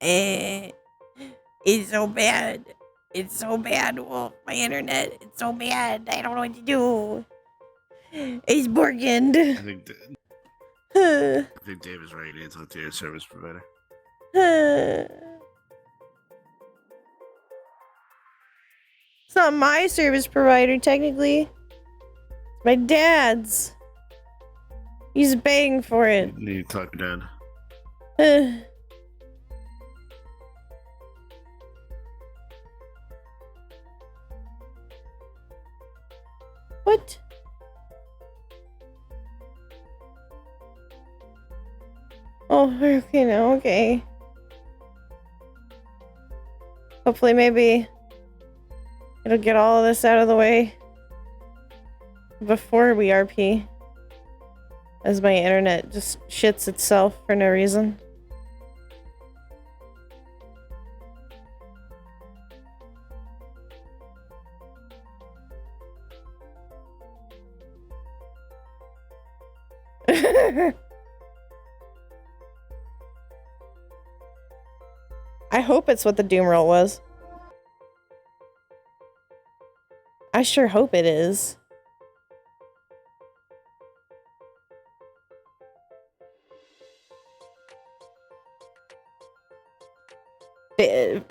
Eh, it's so bad. It's so bad, Wolf. My internet, it's so bad. I don't know what to do. It's working. I think Dave is right. You need to talk to your service provider. It's not my service provider, technically. It's my dad's. He's paying for it. You need to talk to Dad. What? Oh, we're okay now. Okay. Hopefully, maybe it'll get all of this out of the way before we RP. As my internet just shits itself for no reason. I hope it's what the doom roll was. I sure hope it is.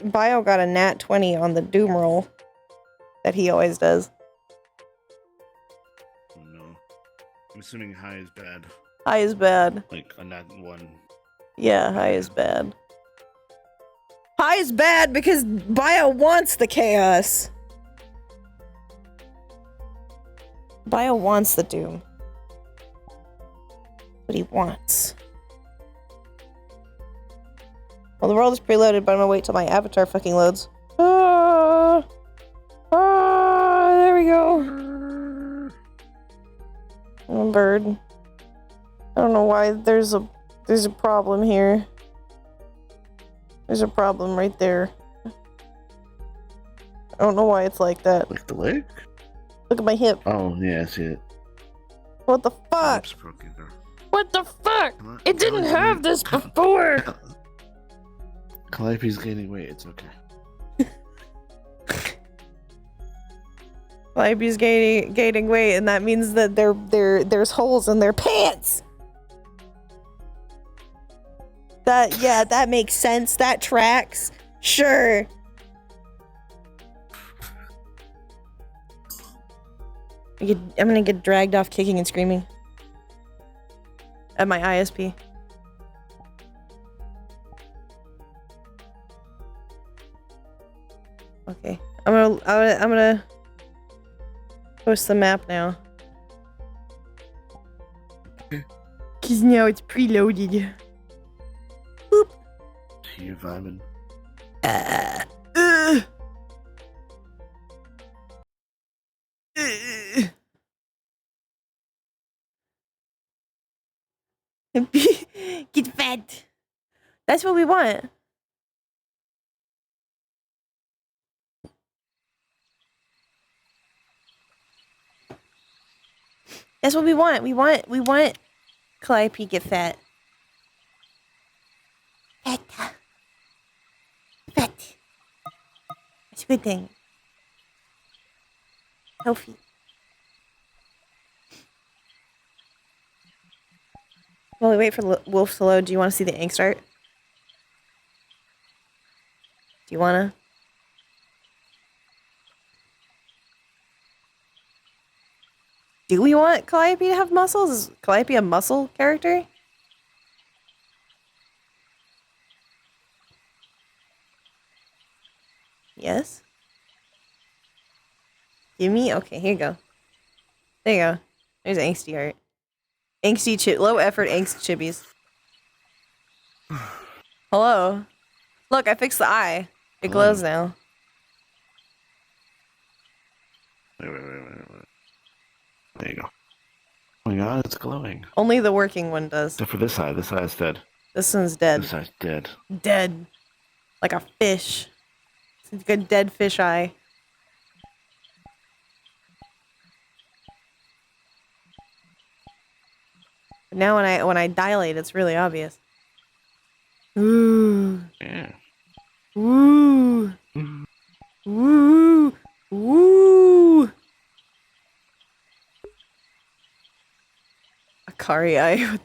Bio got a nat 20 on the doom roll that he always does. No. I'm assuming high is bad. High is bad. Like a nat 1. Yeah, high is bad. High is bad because Bio wants the chaos. Bio wants the doom. What he wants. Well, the world is preloaded, but I'm gonna wait till my avatar fucking loads. There we go. Oh, bird. I don't know why there's a problem here. There's a problem right there. I don't know why it's like that. Like the leg? Look at my hip. Oh, yeah, I see it. What the fuck? What the fuck? It didn't have this before! Calliope's gaining weight, it's okay. Calliope's gaining weight, and that means that there's holes in their pants! That makes sense. That tracks. Sure. I'm gonna get dragged off kicking and screaming. At my ISP. Okay. I'm gonna post the map now. Cause now it's preloaded. Boop. You vibing? Get fed. That's what we want. That's what we want. We want Calliope get fat. Fat. Fat. It's a good thing. Healthy. While we wait for Wolf to load, do you want to see the ink start? Do you want to? Do we want Calliope to have muscles? Is Calliope a muscle character? Yes? Give me? Okay, here you go. There you go. There's angsty art. Angsty chip, low effort angst chibbies. Hello. Look, I fixed the eye. It glows now. Wait. There you go. Oh my god, it's glowing. Only the working one does. Except for this eye. This eye is dead. This one's dead. This eye's dead. Dead. Like a fish. It's a good dead fish eye. But now when I dilate, it's really obvious. Ooh. Yeah. Woo! Woo! Woo! Akari, what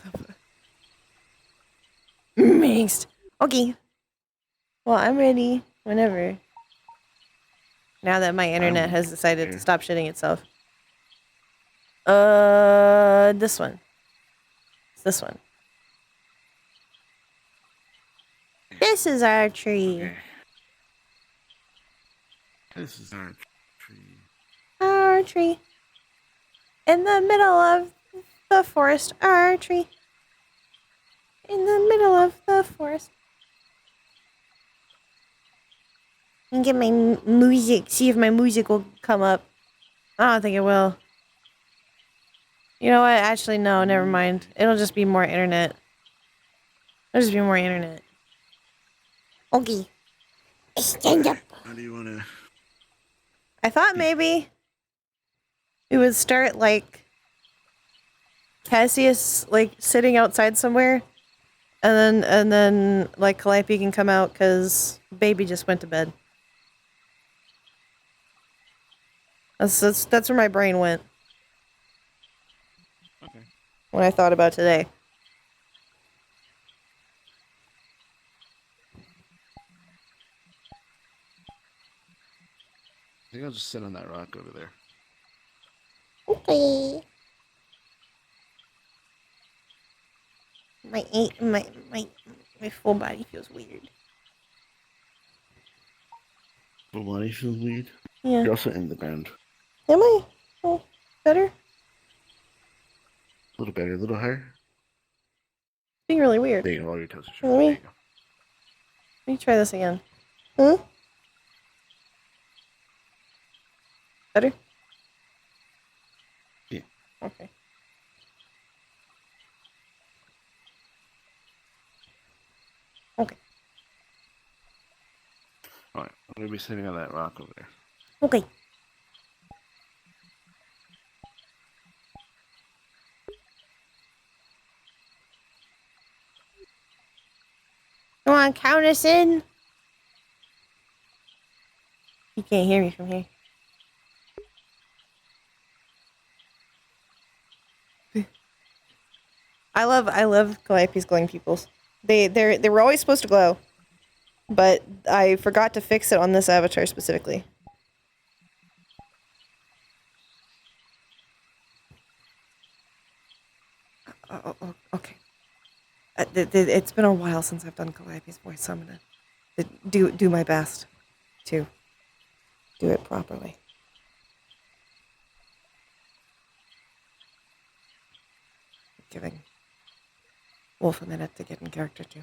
the mixed. Okay. Well, I'm ready whenever. Now that my internet has decided to stop shitting itself. This one. It's this one. This is our tree. Okay. This is our tree. Our tree. In the middle of the forest, our tree. In the middle of the forest. And get my music. See if my music will come up. I don't think it will. You know what? Actually, no, never mind. It'll just be more internet. It'll just be more internet. Okay. Stand up. How do you want to... I thought maybe we would start like Cassius like sitting outside somewhere, and then like Calliope can come out because baby just went to bed. That's where my brain went. Okay. When I thought about today. I think I'll just sit on that rock over there. Okay. My full body feels weird. But body feels weird. Yeah. You're also in the ground. Am I? Oh, better? A little better, a little higher. Being really weird. There you go, all your toes are Let straight. me- There you go. Let me try this again. Huh? Better? Yeah. Okay. Okay. Alright, I'm going to be sitting on that rock over there. Okay. Come on, count us in. You can't hear me from here. I love Calliope's glowing pupils. They were always supposed to glow, but I forgot to fix it on this avatar specifically. Okay. It's been a while since I've done Calliope's voice, so I'm gonna do my best to do it properly. Giving Wolf a minute to get in character too.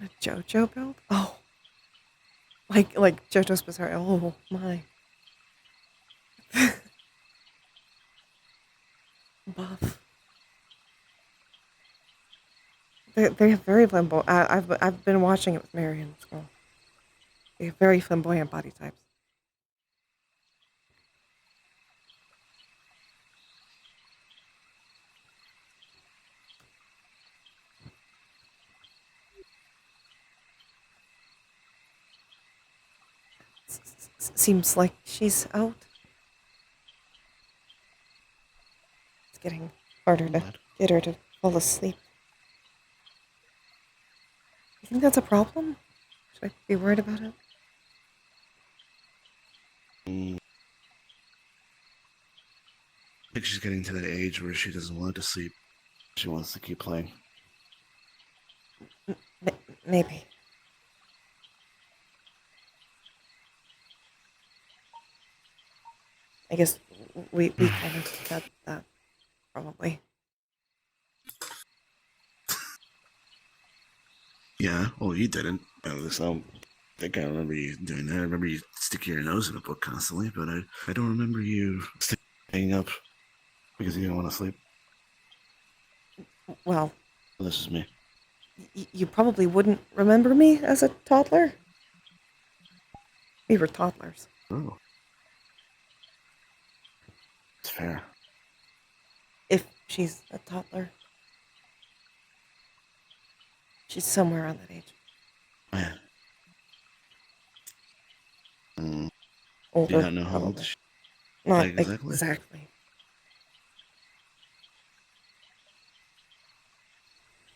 A JoJo build? Oh, like JoJo's Bizarre. Oh my. Buff. They have very flamboyant. I've been watching it with Marion. So they have very flamboyant body types. Seems like she's out. It's getting harder to get her to fall asleep. You think that's a problem? Should I be worried about it? I think she's getting to that age where she doesn't want to sleep. She wants to keep playing. Maybe. I guess we kind of got that, probably. Yeah, well, you didn't. At least I don't think I remember you doing that. I remember you sticking your nose in a book constantly, but I don't remember you staying up because you didn't want to sleep. Well, This is me. You probably wouldn't remember me as a toddler. We were toddlers. Oh. It's fair. If she's a toddler. She's somewhere around that age. Yeah. Do you Older, not know how old probably. she Not like exactly? exactly.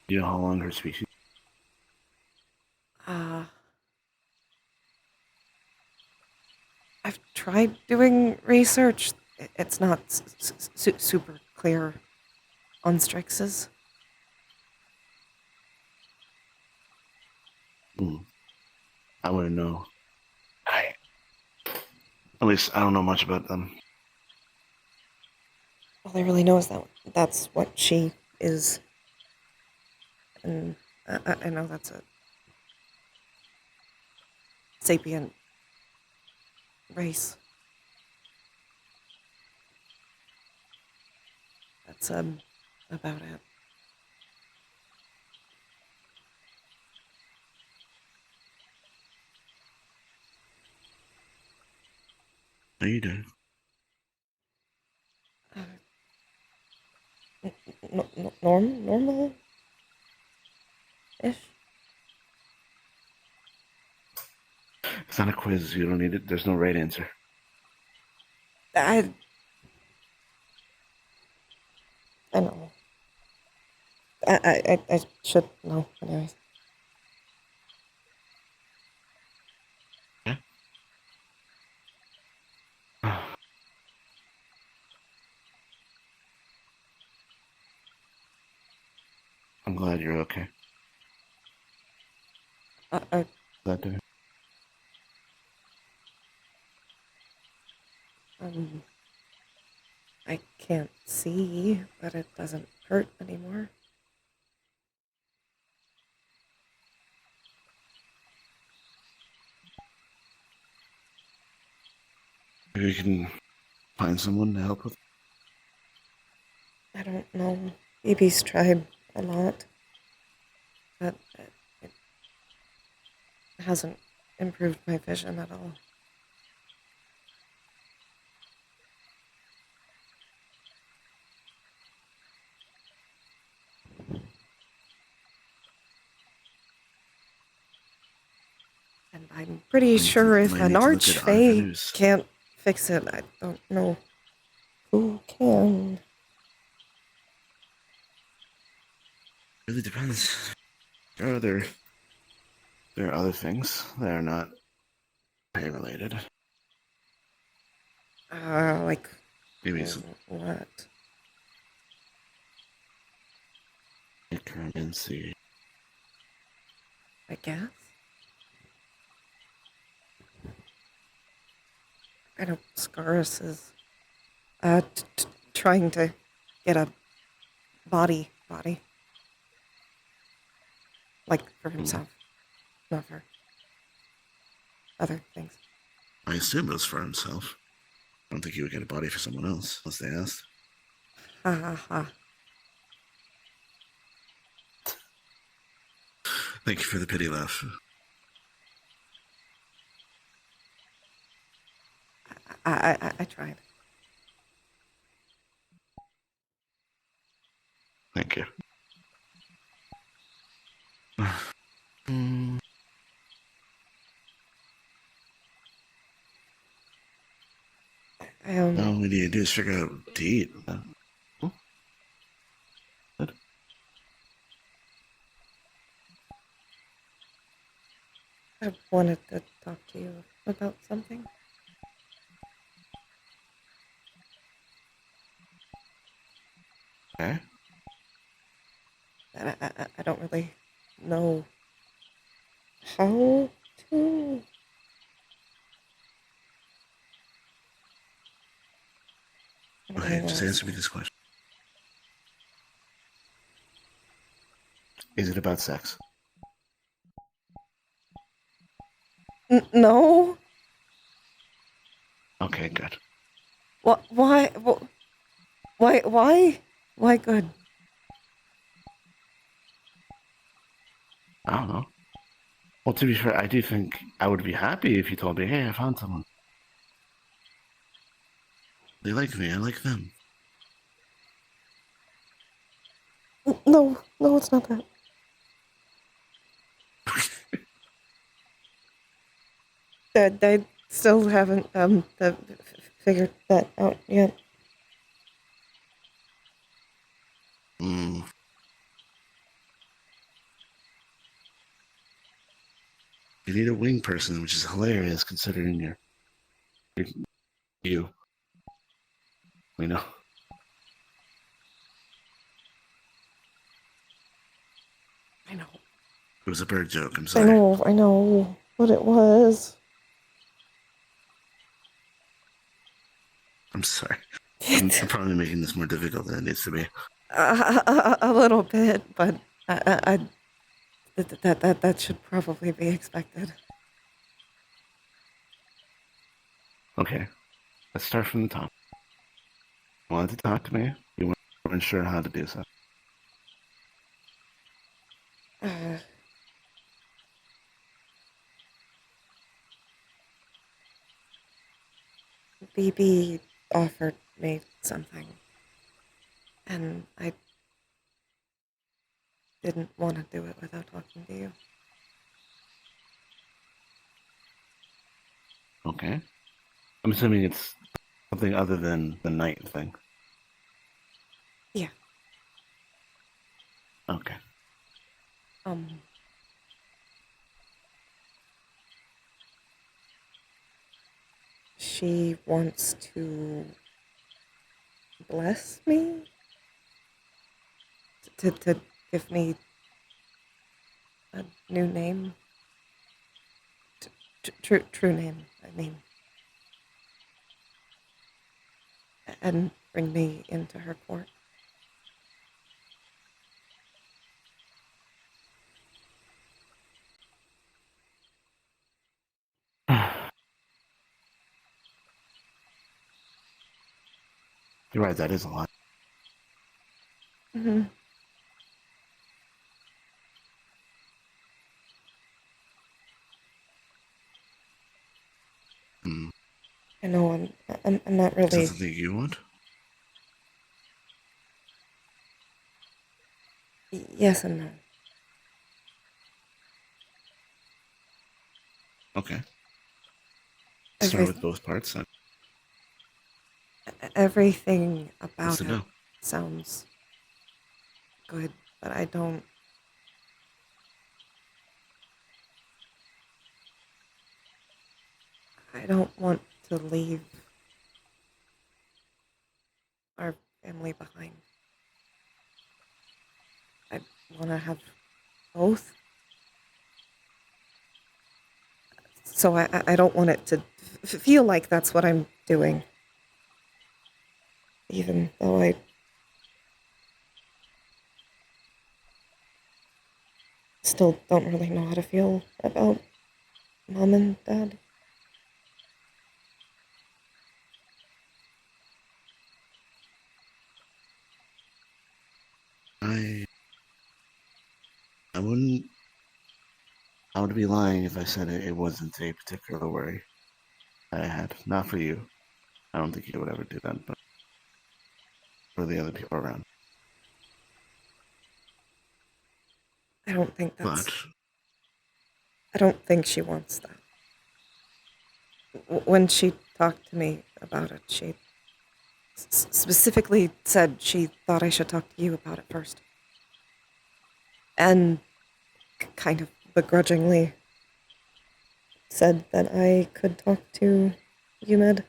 Do you know how long her species? I've tried doing research. It's not super clear on Strixes. I wouldn't know. At least I don't know much about them. All I really know is that that's what she is. And I know that's a sapient race. That's about it. How you doing? Normal ish. It's not a quiz. You don't need it. There's no right answer. I know. I should know, anyways. Yeah. I'm glad you're okay. I Glad to. I can't see, but it doesn't hurt anymore. Maybe we can find someone to help with. I don't know. BB's tried a lot, but it hasn't improved my vision at all. And I'm pretty sure if Might an need to look at archfey avenues. can't fix it, I don't know who can. Really depends. There are other things that are not pay related. Like Maybe some what? currency. I guess? I know Scarus is trying to get a body. Like for himself, not for other things. I assume it was for himself. I don't think he would get a body for someone else unless they asked. Ha ha ha. Thank you for the pity laugh. I tried. Thank you. Mm, all we need to do is figure out what to eat. Good. I wanted to talk to you about something. Okay. And I don't really know how to. Okay, just answer me this question. Is it about sex? No. Okay, good. What? Why? Why? Why? Why? Good. I don't know. Well, to be fair, I do think I would be happy if you told me, hey, I found someone. They like me, I like them. No, it's not that. I still haven't figured that out yet. Hmm. You need a wing person, which is hilarious considering you're you. We know. I know. It was a bird joke. I'm I sorry. know what it was. I'm sorry. I'm probably making this more difficult than it needs to be. A little bit, but I that should probably be expected. Okay, let's start from the top. You wanted to talk to me. You weren't sure how to do so. Uh, BB offered me something, and I didn't want to do it without talking to you. Okay. I'm assuming it's something other than the night thing. Yeah. Okay. Um. She wants to bless me, to give me a new name, true name. I mean, and bring me into her court. You're right. That is a lot. Mm-hmm. Hmm. I know I'm not Is that really. something you want? Yes and no. Okay. Start Every with both parts. Then. everything What's about the it no? sounds good, but I don't want to leave our family behind. I want to have both. So I don't want it to feel like that's what I'm doing. Even though I still don't really know how to feel about mom and dad. I I wouldn't. I would be lying if I said it wasn't a particular worry I had. Not for you. I don't think you would ever do that, but for the other people around. I don't think But that's. I don't think she wants that. When she talked to me about it, she specifically said she thought I should talk to you about it first. And kind of begrudgingly said that I could talk to Umed.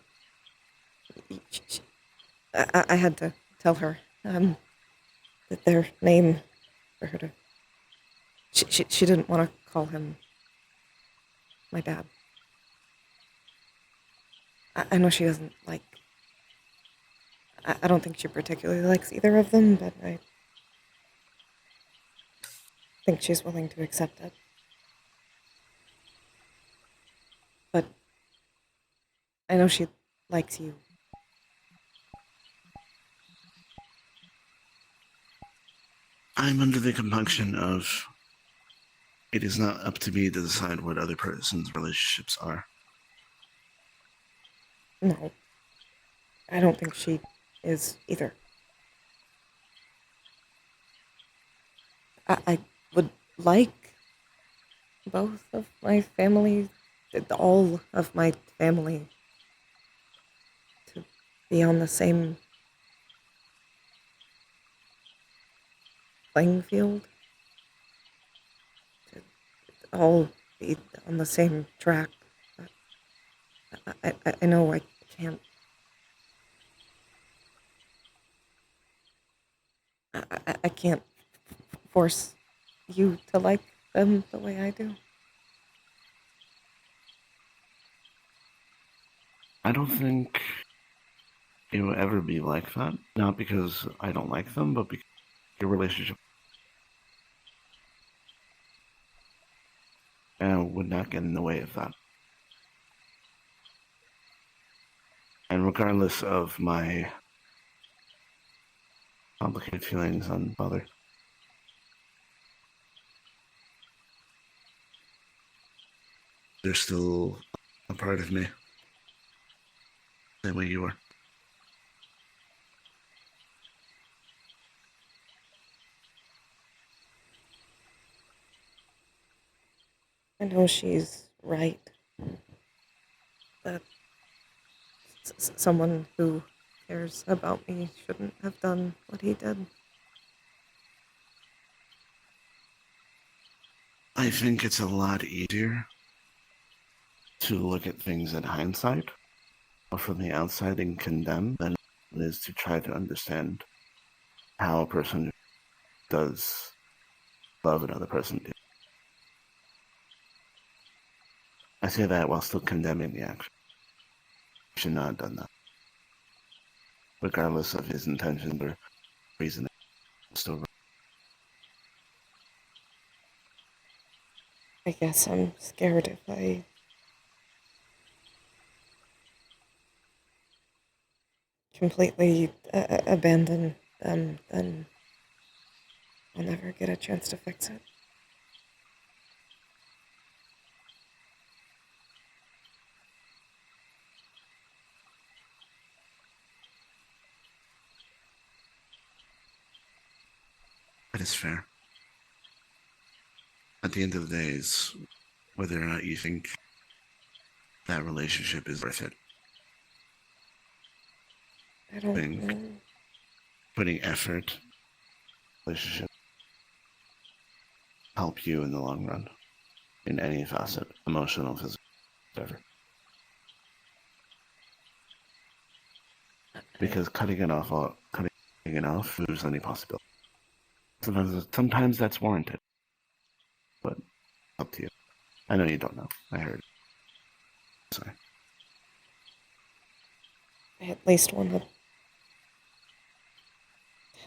I had to tell her that their name for her to. She didn't want to call him my dad. I know she doesn't like. I don't think she particularly likes either of them, but I think she's willing to accept it. But I know she likes you. I'm under the compunction of it is not up to me to decide what other person's relationships are. No, I don't think she is either. I would like both of my family all of my family to be on the same playing field, to all be on the same track. I know I can't. I can't force you to like them the way I do. I don't think it will ever be like that. Not because I don't like them, but because your relationship would not get in the way of that. And regardless of my complicated feelings on father, they're still a part of me. Same way you are. I know she's right. That someone who cares about me shouldn't have done what he did. I think it's a lot easier to look at things in hindsight or from the outside and condemn than it is to try to understand how a person does love another person. I say that while still condemning the action. He should not have done that, regardless of his intentions or reasoning. Still, I guess I'm scared if I completely abandon them, then I'll never get a chance to fix it. that is fair. At the end of the day, is whether or not you think that relationship is worth it. I don't Putting, know. putting effort, relationship, help you in the long run, in any facet, emotional, physical, whatever. Because cutting it off moves any possibility. Sometimes that's warranted, but up to you. I know you don't know. I heard. Sorry. I at least want to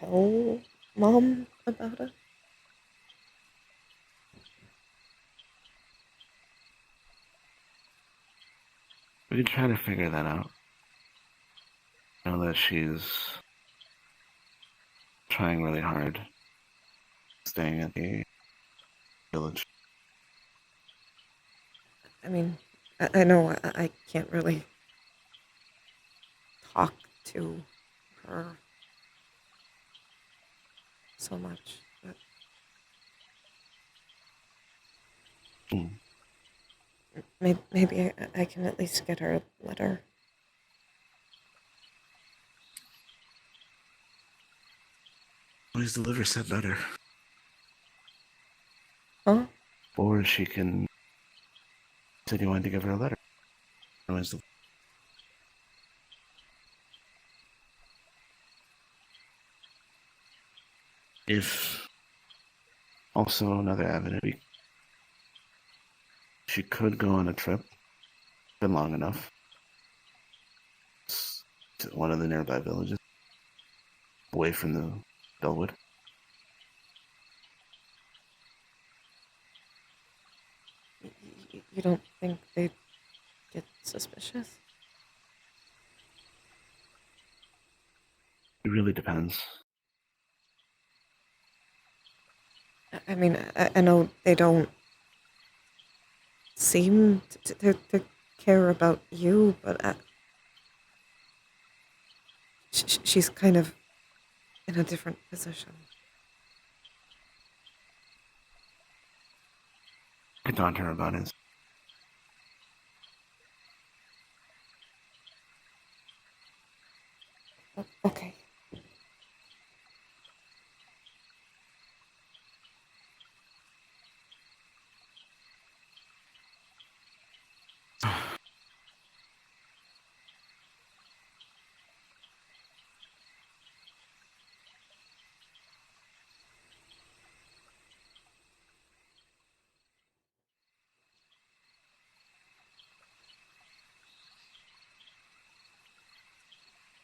tell Mom about it. We can try to figure that out. I know that she's trying really hard, staying at the village. I mean, I know I can't really talk to her so much, but Hmm. maybe I can at least get her a letter. Always deliver said letter. Huh? Or she can said you wanted to give her a letter. Always if also another avenue, she could go on a trip. Been long enough. To one of the nearby villages, away from the Bellwood. You don't think they'd get suspicious? It really depends. I mean, I know they don't seem to care about you, but she's kind of in a different position. I talked to her about it.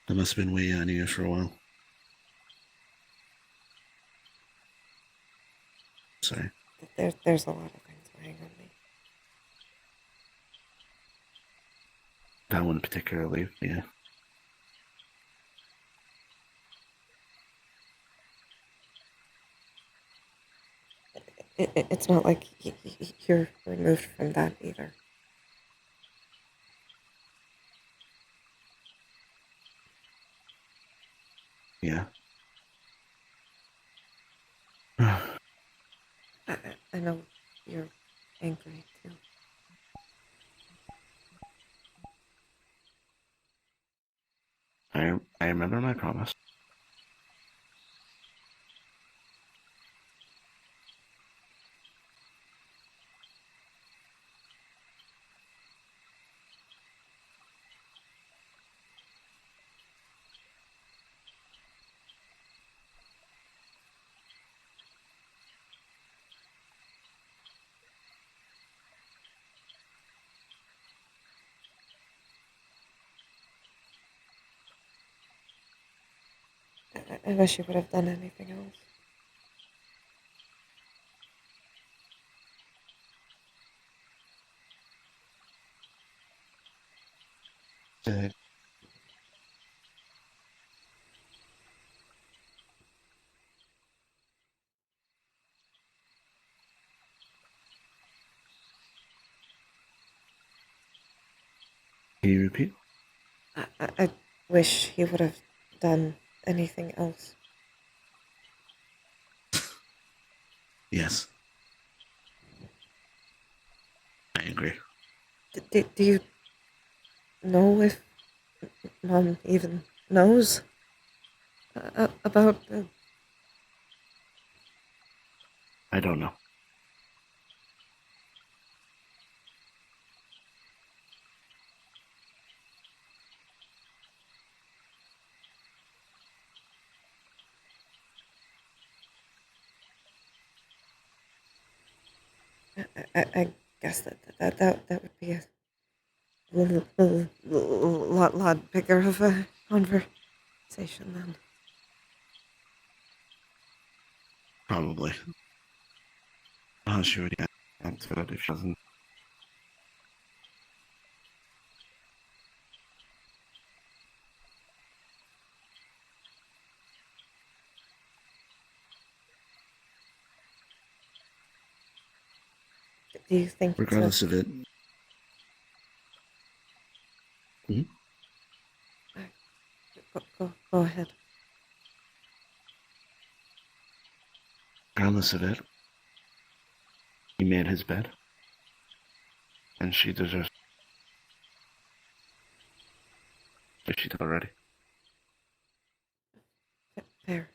That must have been way on you for a while. Sorry. There's a lot of things weighing on me. That one particularly, yeah. It's not like you're removed from that either. Yeah. I know you're angry too. I remember my promise. I wish you would have done anything else. Uh, Can you repeat? I wish he would have done anything else. Yes. I agree. Do you know if Mom even knows about the... I don't know. I guess that would be a lot bigger of a conversation then. Probably. I'm not sure what he answered it if she doesn't. Do you think it's a... Regardless of it. Hmm? Go ahead. Regardless of it, he made his bed. And she deserves if she did already. Fair.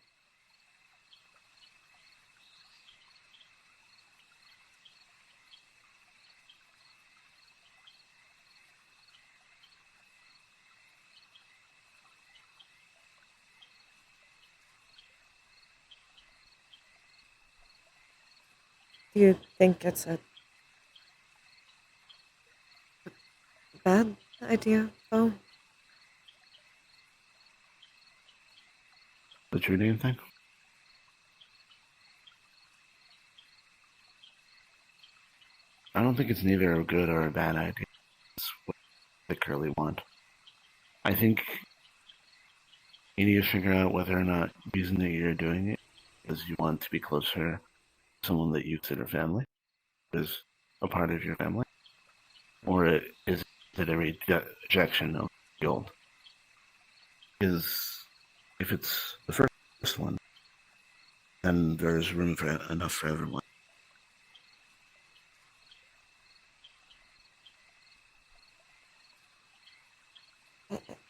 Do you think it's a bad idea, though? The true name thing? I don't think it's neither a good or a bad idea. It's what they currently want. I think you need to figure out whether or not the reason that you're doing it is you want to be closer to someone that you consider family, is a part of your family, or is it a rejection of the old? Because if it's the first one, then there's room for enough for everyone.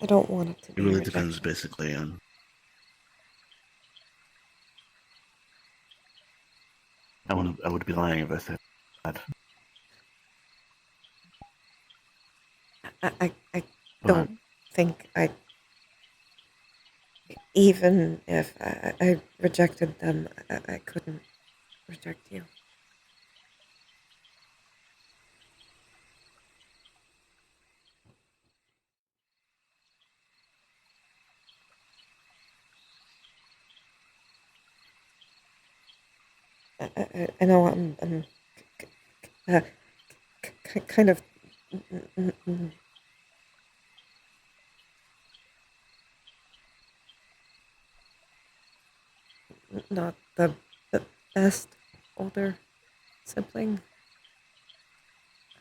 I don't want it to It be really depends rejection. basically on. I would be lying if I said that. I But don't think even if I rejected them, I couldn't reject you. I know I'm uh, kind of not the best older sibling.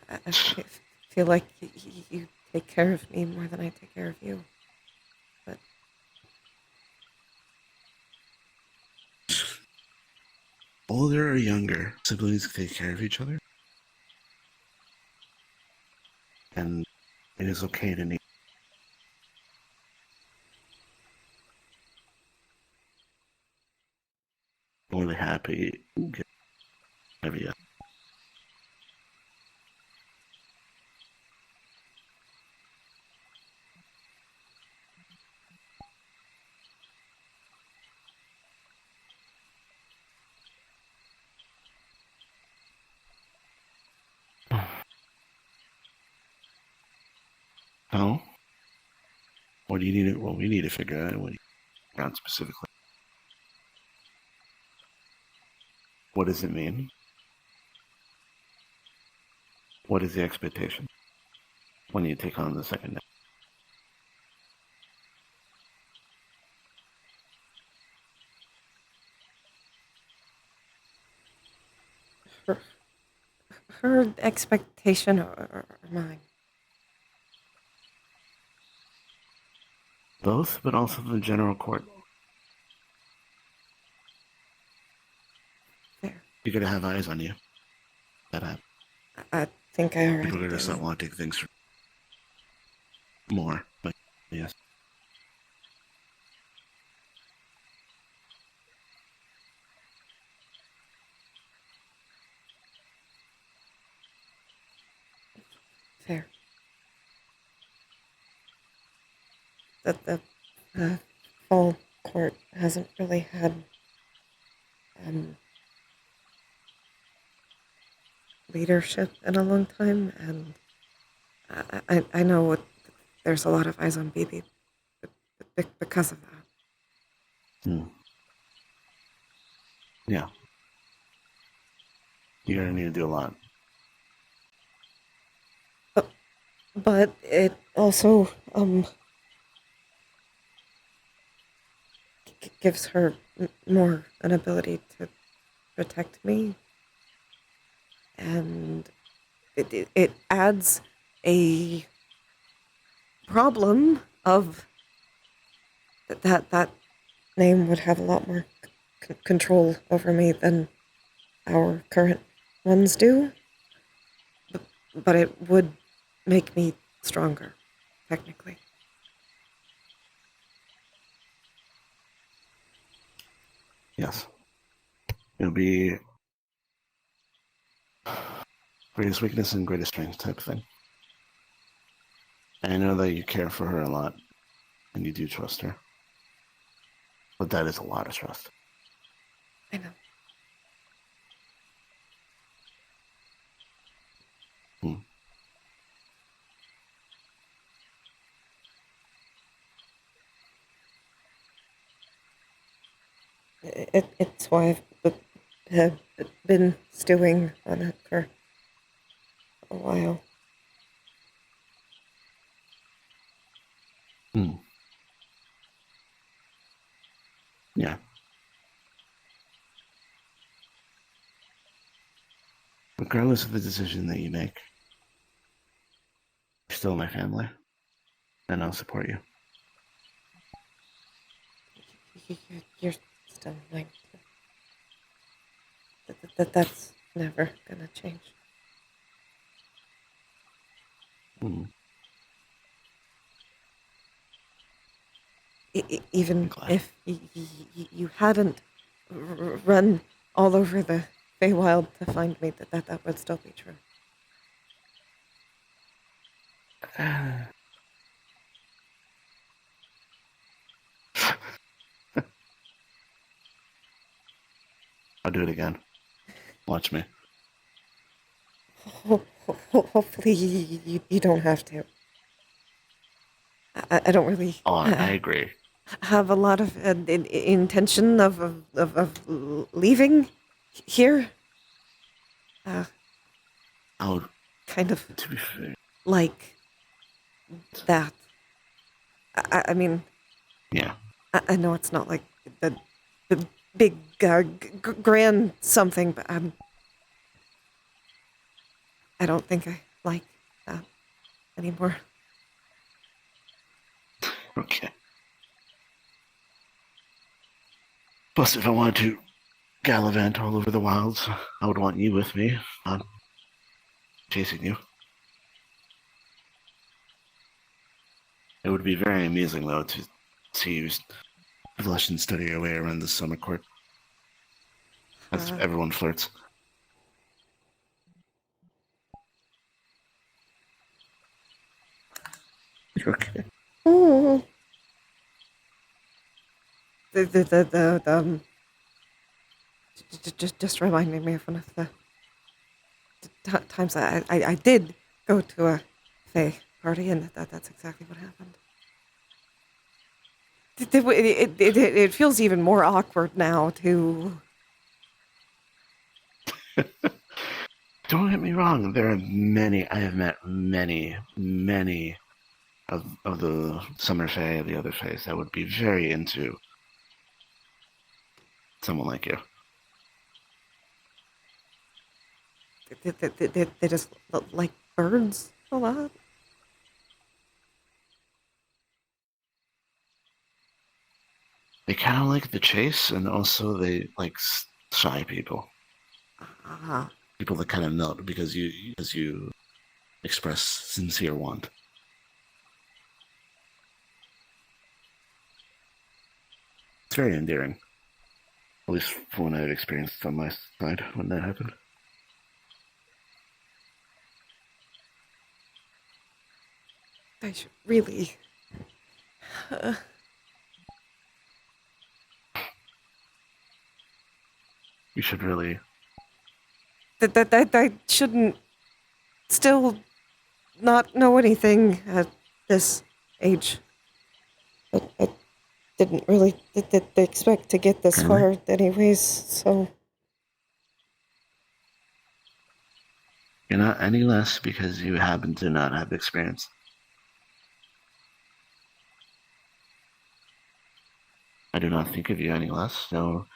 I feel like you take care of me more than I take care of you. But Older or younger siblings take care of each other, and it is okay to need. I'm really happy. Have you? No. What do you need? Well, we need to figure out what you want specifically. What does it mean? What is the expectation when you take on the second? her, her expectation or mine. Both, but also the general court. There. You're gonna have eyes on you. That happens. I think I People already are gonna do. start wanting things for more. But yes. Fair. That the full court hasn't really had um, leadership in a long time, and I know there's a lot of eyes on BB because of that. Hmm. Yeah. You're gonna need to do a lot. But it also gives her more an ability to protect me, and it adds a problem of that name would have a lot more control over me than our current ones do, but it would make me stronger, technically. Yes. It'll be greatest weakness and greatest strength type of thing. And I know that you care for her a lot and you do trust her. But that is a lot of trust. I know. Hmm. It's why have been stewing on it for a while. Hmm. Yeah. Regardless of the decision that you make, you're still my family. And I'll support you. You're still mine. That's never gonna change. Hmm. I'm Even glad. if you hadn't run all over the Feywild to find me, that would still be true. I'll do it again. Watch me. Hopefully you don't have to. I don't really Oh, I agree. have a lot of intention of leaving. Here, Oh, kind of to be fair, like that. I mean, yeah. I know it's not like the big grand something, but I don't think I like that anymore. Okay. Plus, if I wanted to gallivant all over the wilds, I would want you with me, not chasing you. It would be very amusing, though, to see you blush and study your way around the summer court as Uh, everyone flirts. Okay. oh, just reminding me of one of the times I did go to a Fae party, and that's exactly what happened. It feels even more awkward now, too. Don't get me wrong, there are many, I have met many of the summer fae, the other faes that would be very into someone like you. They just like birds a lot. They kind of like the chase, and also they like shy people. Ah, People that kind of melt because you express sincere want. It's very endearing, at least from what I've experienced on my side when that happened. I should really. You should really. That I shouldn't still not know anything at this age. I didn't really expect to get this Really? far, anyways. So You're not any less because you happen to not have experience. I do not think of you any less, no,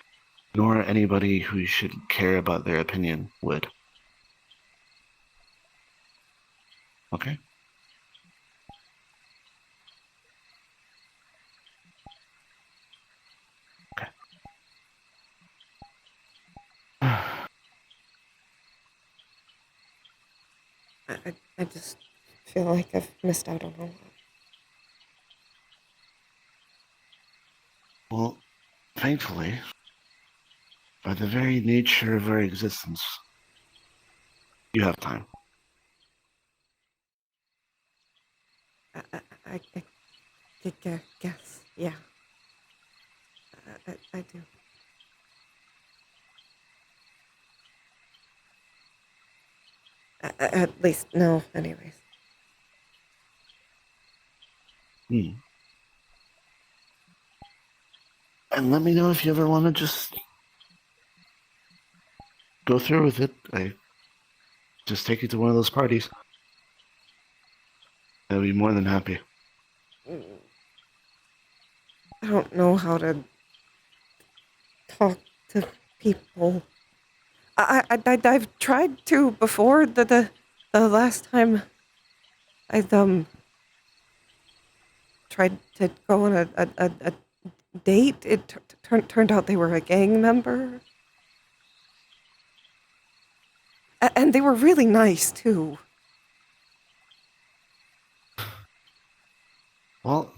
nor anybody who should care about their opinion would. Okay? Okay. I just feel like I've missed out on a lot. Well, thankfully, by the very nature of our existence, you have time. I guess, yeah, I do. At least, no, anyways. Hmm. And let me know if you ever want to just go through with it. I just take you to one of those parties. I'd be more than happy. I don't know how to talk to people. I've tried to before the last time I tried to go on a date. It turned out they were a gang member, and they were really nice too. Well,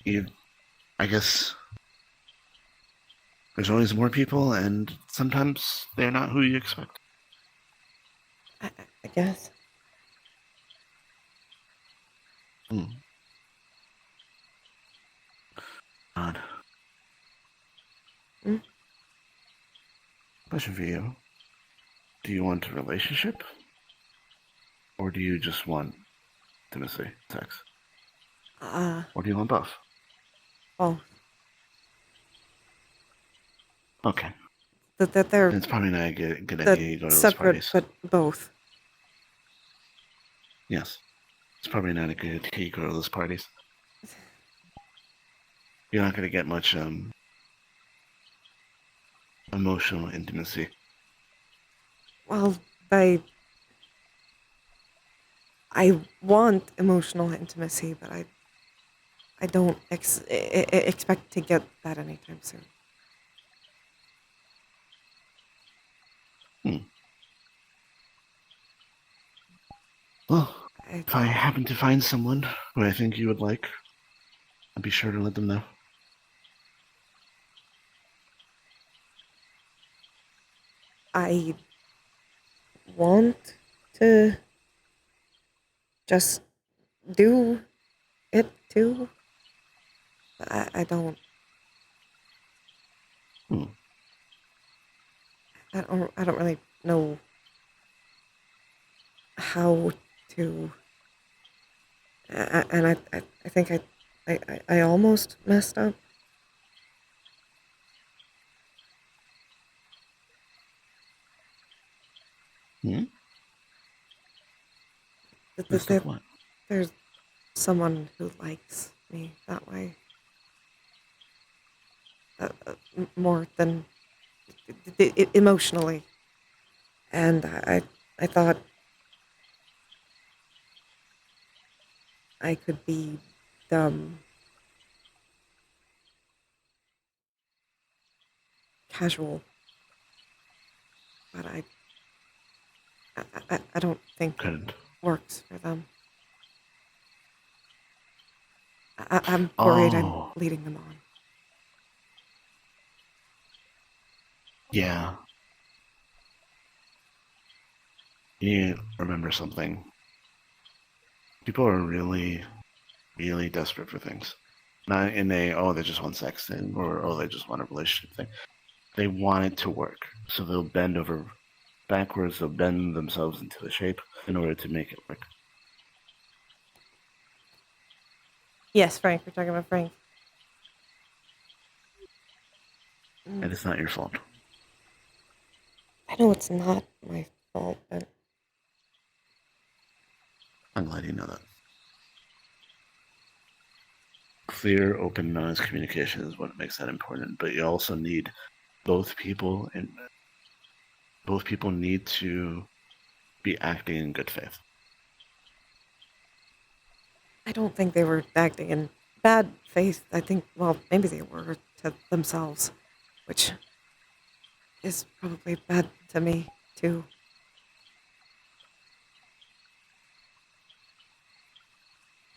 you, I guess there's always more people, and sometimes they're not who you expect. I guess. Hmm. Odd. Mm. Question for you. Do you want a relationship? Or do you just want intimacy, sex? Uh, Or do you want both? oh, Okay. That they're It's probably not a good that idea you go to those separate, parties. but both. Yes. It's probably not a good idea you go to those parties. You're not going to get much emotional intimacy. Well, I want emotional intimacy, but I don't expect to get that anytime soon. Hmm. Well, I if I happen to find someone who I think you would like, I'll be sure to let them know. I want to just do it too. But I don't. Hmm. I don't really know how to. And I think I almost messed up. Hmm? Messed up That what? there's someone who likes me that way. More than emotionally. And I thought I could be casual, but I don't think it Couldn't. works for them. I'm worried I'm Oh, leading them on. yeah. You remember something. People are really, really desperate for things. Not in a, oh, they just want sex thing, or, oh, they just want a relationship thing. They want it to work. So they'll bend over backwards, they'll bend themselves into a shape in order to make it work. Yes, Frank. We're talking about Frank. And it's not your fault. I know it's not my fault, but I'm glad you know that. Clear, open, and honest communication is what makes that important. But you also need both people, and both people need to be acting in good faith. I don't think they were acting in bad faith. I think, well, maybe they were to themselves, which is probably bad to me, too.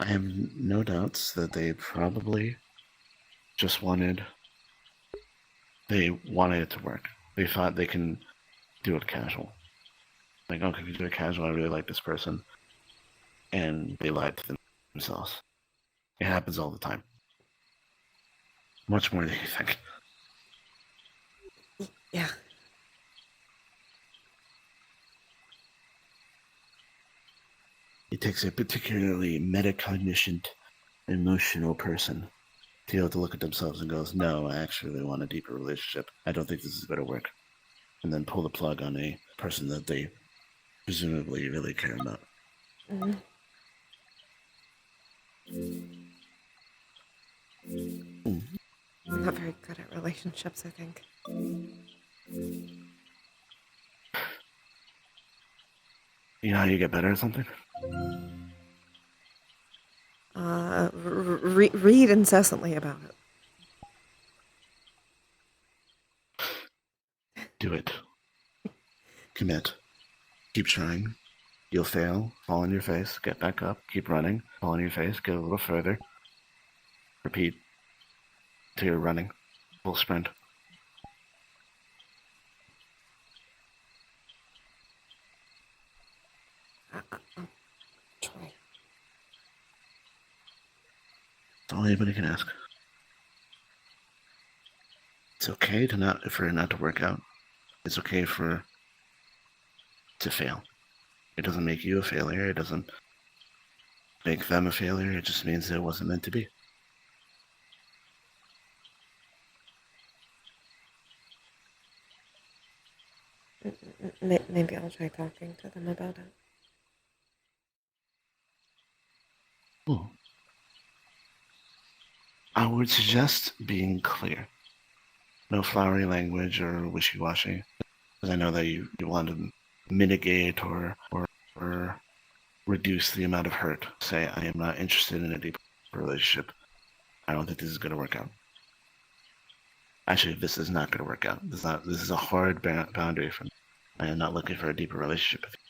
I have no doubts that they probably just wanted it to work. They thought they can do it casual. Like, okay, we do it casual. I really like this person, and they lied to themselves. It happens all the time, much more than you think. Yeah. It takes a particularly metacognition, emotional person to be able to look at themselves and goes, "No, I actually want a deeper relationship. I don't think this is going to work," and then pull the plug on a person that they presumably really care about. Mm-hmm. Hmm. I'm not very good at relationships, I think. You know how you get better at something? Read incessantly about it. Do it. Commit. Keep trying. You'll fail, fall on your face, get back up, keep running, fall on your face, get a little further. Repeat till you're running. Full sprint. I'll try. That's all anybody can ask. It's okay for it not to work out. It's okay to fail. It doesn't make you a failure. It doesn't make them a failure. It just means that it wasn't meant to be. Maybe I'll try talking to them about it. Hmm. I would suggest being clear. No flowery language or wishy-washy, because I know that you want to mitigate or reduce the amount of hurt. Say, I am not interested in a deep relationship. I don't think this is going to work out. Actually, this is not going to work out. This is a hard boundary for me. I am not looking for a deeper relationship with you.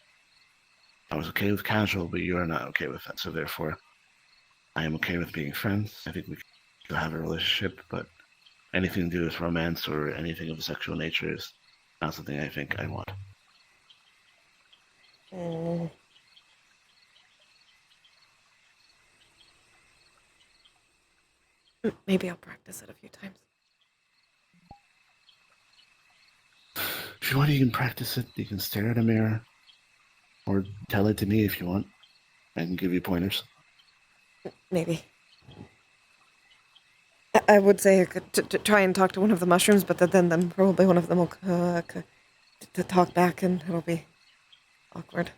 I was okay with casual, but you are not okay with that. So therefore, I am okay with being friends. I think we can have a relationship, but anything to do with romance or anything of a sexual nature is not something I think I want. Mm. Maybe I'll practice it a few times. If you want, you can practice it. You can stare at a mirror, or tell it to me if you want. I can give you pointers. Maybe. I would say I could try and talk to one of the mushrooms, but then probably one of them will to talk back, and it'll be awkward.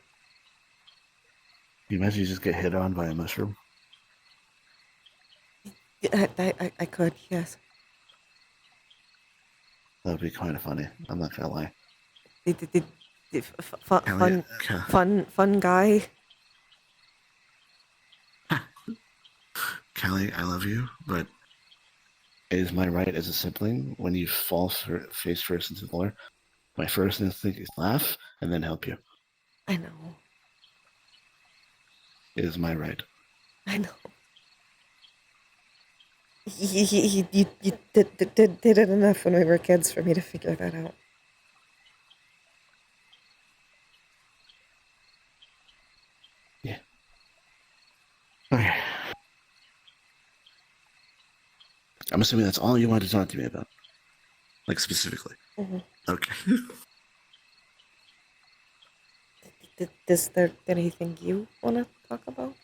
You imagine you just get hit on by a mushroom? Yeah, I could, yes. That would be kind of funny. I'm not gonna lie. Fun, Callie, fun guy. Callie, I love you, but it is my right as a sibling when you fall face first into the floor. My first instinct is laugh and then help you. I know, It is my right. I know. You did it enough when we were kids for me to figure that out. Yeah. Okay. I'm assuming that's all you wanted to talk to me about. Like specifically. Mm-hmm. Okay. Is there anything you want to talk about?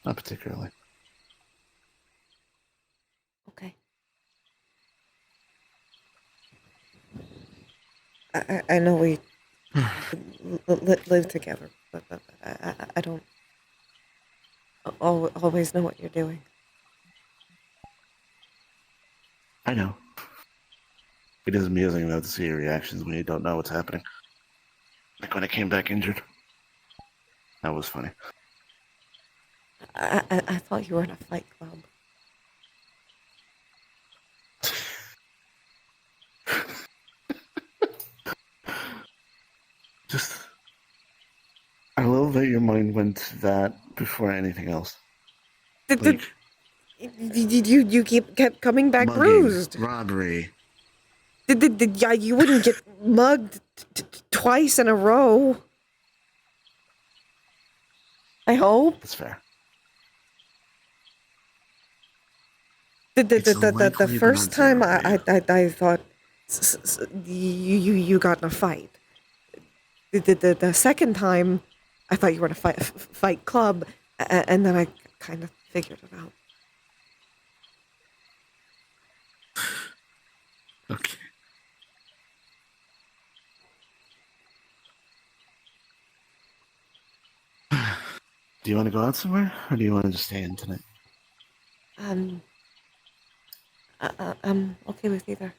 Not particularly. Okay. I know we live together, but I don't always know what you're doing. I know. It is amusing though to see your reactions when you don't know what's happening. Like when I came back injured. That was funny. I thought you were in a fight club. Just I love that your mind went to that before anything else. Did Like you kept coming back mugging, bruised? robbery. Yeah, you wouldn't get mugged twice in a row. I hope. That's fair. The It's first time unobservable, yeah. I thought you got in a fight. The second time I thought you were in a fight club, and then I kind of figured it out. Okay. Do you want to go out somewhere, or do you want to just stay in tonight? Um, I'm okay with either.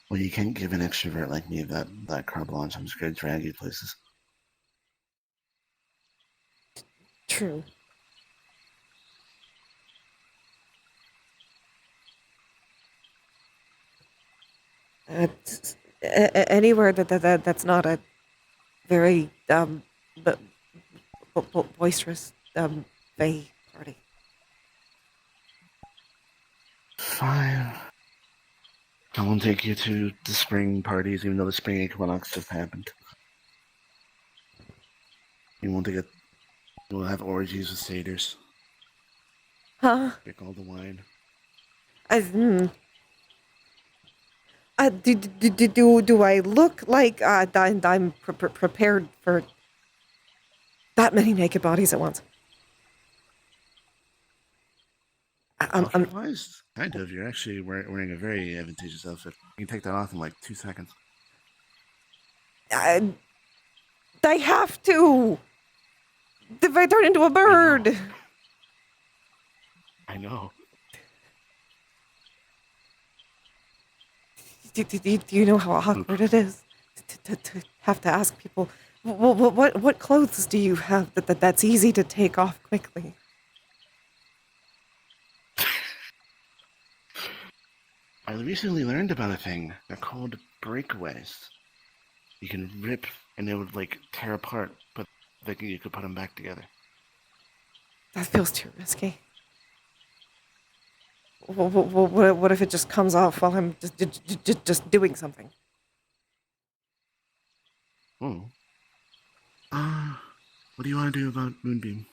Well, you can't give an extrovert like me that carte blanche. I'm just going to drag you places. True. Anywhere that's not a very but boisterous Fae party. Fine. I won't take you to the spring parties, even though the spring equinox just happened. You won't get. We'll have orgies with satyrs. Huh? Drink all the wine. I, mm, Do I look like I'm prepared for that many naked bodies at once? I'm Outfit-wise, kind of. You're actually wearing a very advantageous outfit. You can take that off in like 2 seconds. I, I have to. If I turn into a I know. bird. I know. Do you know how Oop. awkward it is to have to ask people, what clothes do you have that's easy to take off quickly? I recently learned about a thing. They're called breakaways. You can rip and they would like tear apart, but you could put them back together. That feels too risky. What if it just comes off while I'm just doing something? Oh. What do you want to do about Moonbeam?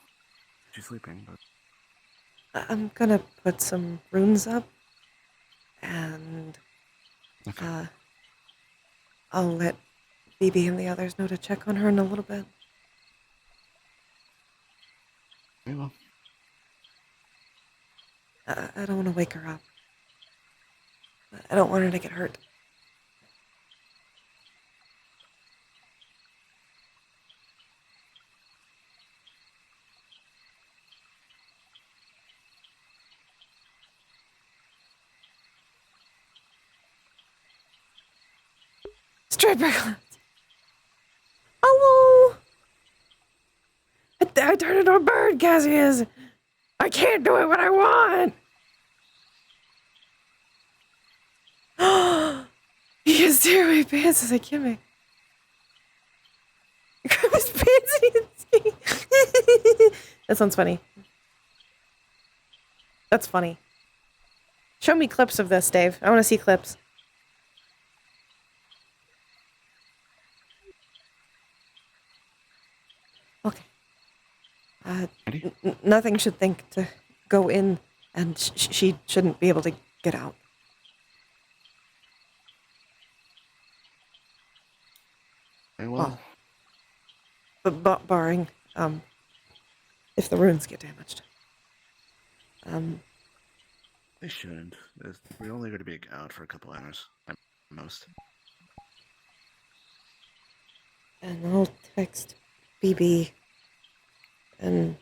She's sleeping, but I'm gonna put some runes up, and okay. I'll let BB and the others know to check on her in a little bit. Very well. I don't want to wake her up. I don't want her to get hurt. Straight back. Hello! I turned into a bird, Cassius! I can't do it when I want! He can tear my pants as I kill me. Grab his pants and That sounds funny. That's funny. Show me clips of this, Dave. I want to see clips. Okay. Nothing should think to go in, and she shouldn't be able to get out. Very well. But barring, if the runes get damaged. They shouldn't. We're only going to be out for a couple hours, at most. And I'll text BB and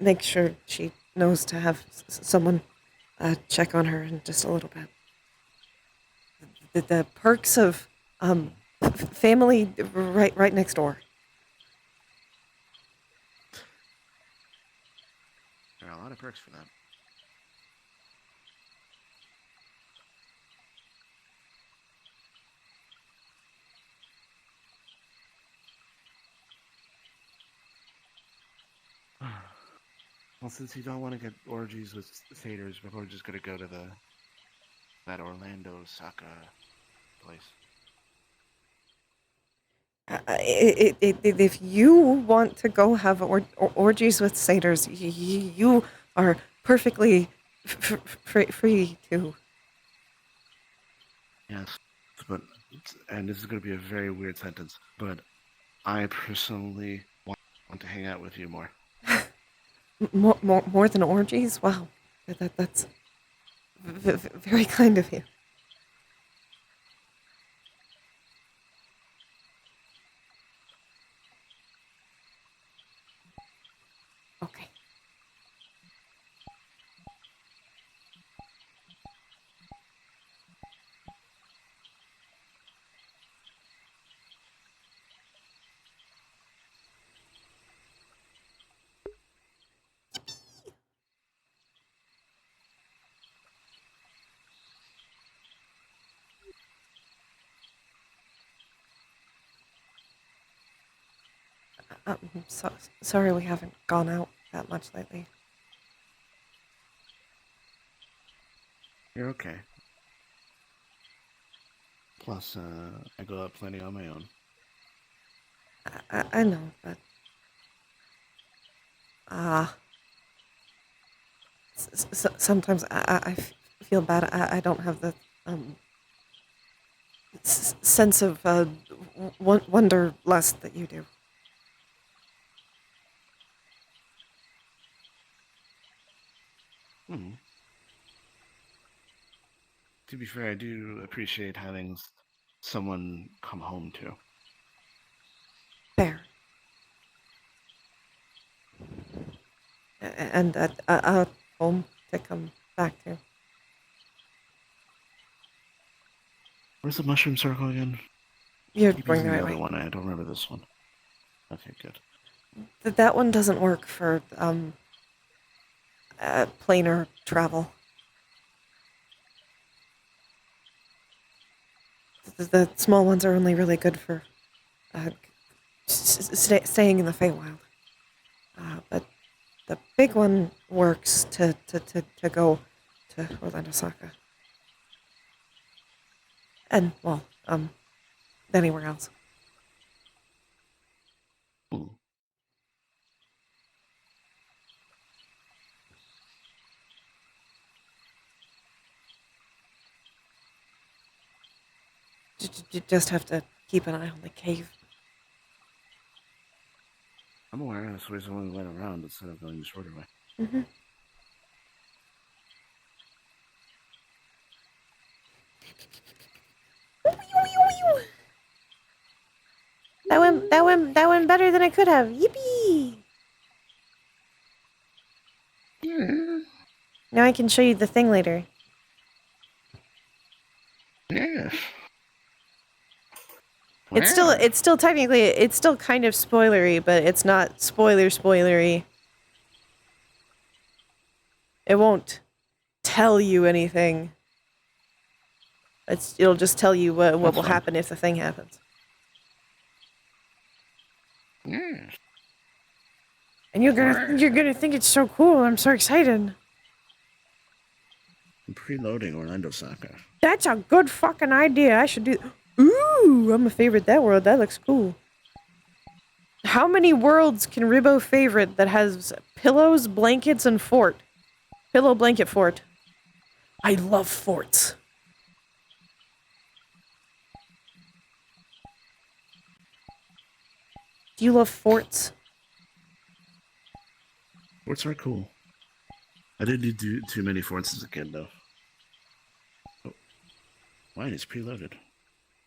make sure she knows to have someone check on her in just a little bit. The perks of family right next door. There are a lot of perks for that. Well, since you don't want to get orgies with satyrs, we're probably just going to go to that Orlando Saka place. If you want to go have orgies with satyrs, you are perfectly free to. Yes, but and this is going to be a very weird sentence, but I personally want to hang out with you more. More than orgies? Wow, that's very kind of you. Okay. Sorry we haven't gone out that much lately. You're okay. Plus, I go out plenty on my own. I know, but sometimes I feel bad. I don't have the sense of wonderlust that you do. Hmm. To be fair, I do appreciate having someone come home to. Fair. And a home to come back to. Where's the mushroom circle again? You're Keep going using the the right other way. one. I don't remember this one. Okay, good. That one doesn't work for planar travel. The small ones are only really good for staying in the Feywild. But the big one works to go to Orlando Saka. And, well, anywhere else. Hmm. You just have to keep an eye on the cave. I'm aware that's the reason why we went around instead of going the shorter way. Mm-hmm. That went better than I could have. Yippee! Yeah. Now I can show you the thing later. Yes. It's still technically, it's still kind of spoilery, but it's not spoilery. It won't tell you anything. It'll just tell you what will fine. happen if the thing happens. Yes. And you're gonna think it's so cool. I'm so excited. I'm preloading Orlando Saka. That's a good fucking idea. I should do. Ooh, I'm a favorite that world. That looks cool. How many worlds can Ribbo favorite that has pillows, blankets, and fort? Pillow, blanket, fort. I love forts. Do you love forts? Forts are cool. I didn't do too many forts as a kid, though. Oh, mine is preloaded.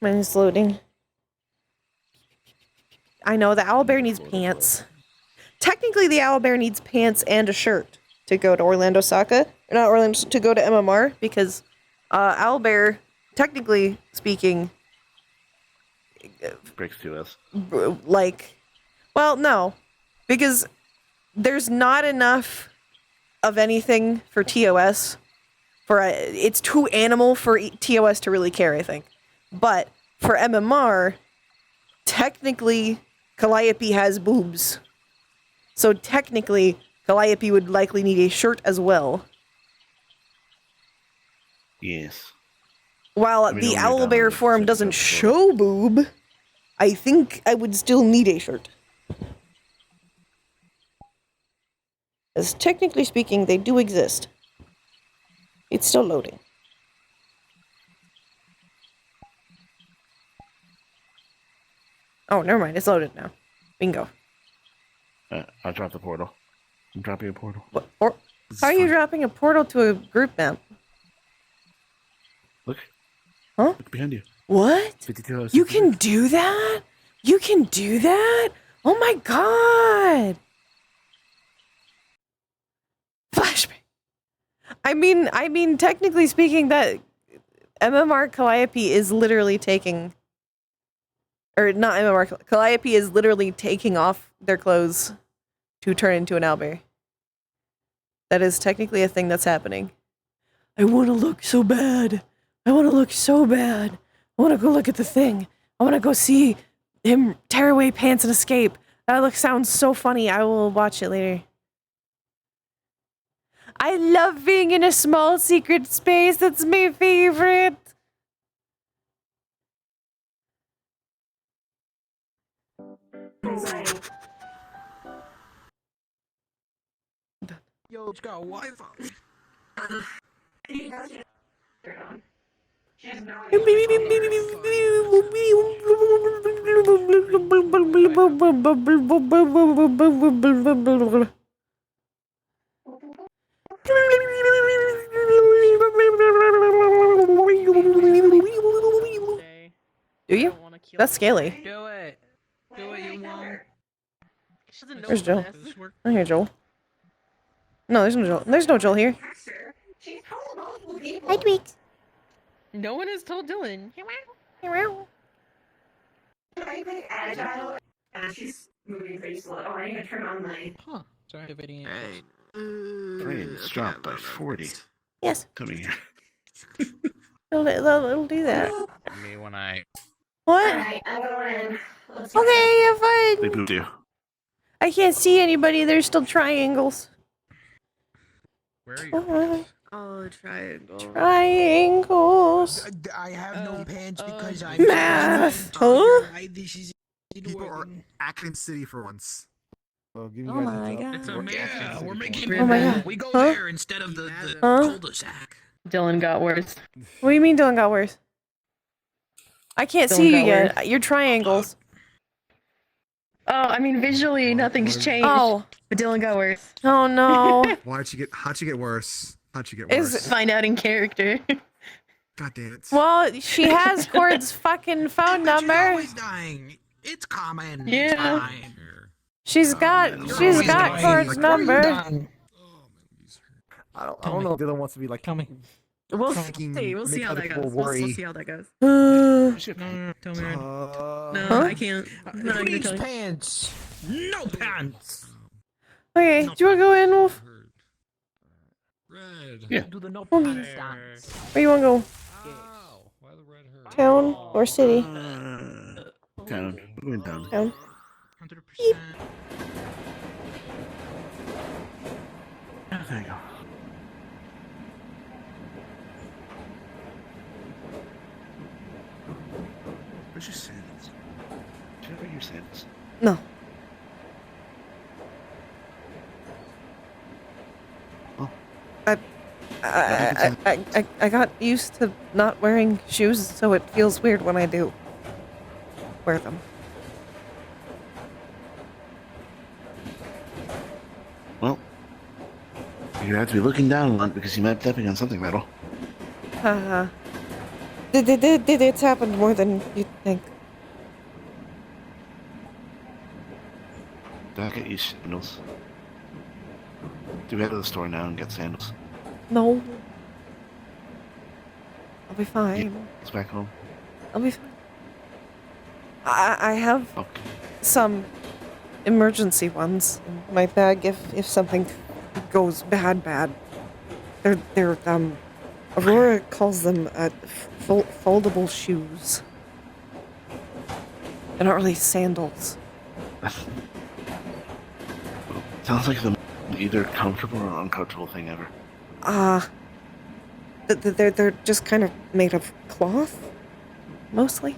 Mine is loading. I know, the owlbear needs Portal pants. Technically, the owlbear needs pants and a shirt to go to Orlando Saka. Or not Orlando, to go to MMR, because owlbear, technically speaking, Breaks 2S. like, well, no. Because there's not enough of anything for TOS. It's too animal for TOS to really care, I think. But for MMR, technically, Calliope has boobs. So technically, Calliope would likely need a shirt as well. Yes. While I mean, the when you're owlbear downloading, form it's doesn't like show boob, I think I would still need a shirt. As technically speaking, they do exist. It's still loading. Oh, never mind. It's loaded now. Bingo. I dropped the portal. I'm dropping a portal. What? How are you dropping a portal to a group map? Look. Huh? Look behind you. What? 52 You can do that? You can do that? Oh my god! Flashbang. I mean, technically speaking, that MMR Calliope is literally taking, or not MMR, Calliope is literally taking off their clothes to turn into an owlbear. That is technically a thing that's happening. I want to look so bad. I want to look so bad. I want to go look at the thing. I want to go see him tear away pants and escape. That sounds so funny. I will watch it later. I love being in a small secret space. That's my favorite. Yo, it's got Wi-Fi. Do you? That's scaly. Do it. Do it, you won't. She doesn't know Where's Joel? this. I hear Joel. No, there's no Joel. There's no Joel here. Hi, Tweaks. No one has told Dylan. She's moving pretty slow. Oh, I need to turn on my. Huh. Sorry, activating it. Hey. Frames dropped by 40. Yes. Coming here. It'll do that. Me when I. What? Alright, I'm going in. Okay, have fun. They moved you. I can't see anybody. There's still triangles. Where are you? Oh, triangle. Triangles. I have no pants because I'm Math. Oh, Huh? this is People are acting city for once. Oh my god. It's yeah, we're making Oh my god. we go Huh? there instead of the Huh? cul-de-sac. Dylan got worse. What do you mean Dylan got worse? I can't Dylan see you got yet. worse. You're triangles. Oh, I mean, visually, nothing's changed. Oh. But Dylan got worse. Oh no. How'd you get worse? How'd you get Is- worse? Find out in character. God damn it. Well, she has Cord's fucking phone She's number. always dying. It's common. It's Yeah. fine. She's got You're she's always got dying. Cord's Like, number. I don't know if Dylan wants to be like Tell me. We'll Fucking see. We'll see make how other that people goes. We'll worry. see how that goes. No, tell me. No, Huh? I can't. I'm not gonna Please tell you. pants. No pants. Okay, do you wanna go in, Wolf? Red. Yeah. Do the no Okay. pants dance. Where you wanna go? Ow. Why the red hurt? Town or city? Down. We're going down. Town. 100%. Oh, there you go. Where's your sandals? Do you have your sandals? No. Oh. I got used to not wearing shoes, so it feels weird when I do wear them. Well, you have to be looking down a lot because you might be stepping on something metal. Haha. It's happened more than you'd think. I'll get you sandals. Do we head to the store now and get sandals? No. I'll be fine. It's back home. I'll be fine. I have Okay. some emergency ones in my bag if something goes bad. They're Aurora calls them foldable shoes. They're not really sandals. Sounds like the either comfortable or uncomfortable thing ever. They're just kind of made of cloth, mostly.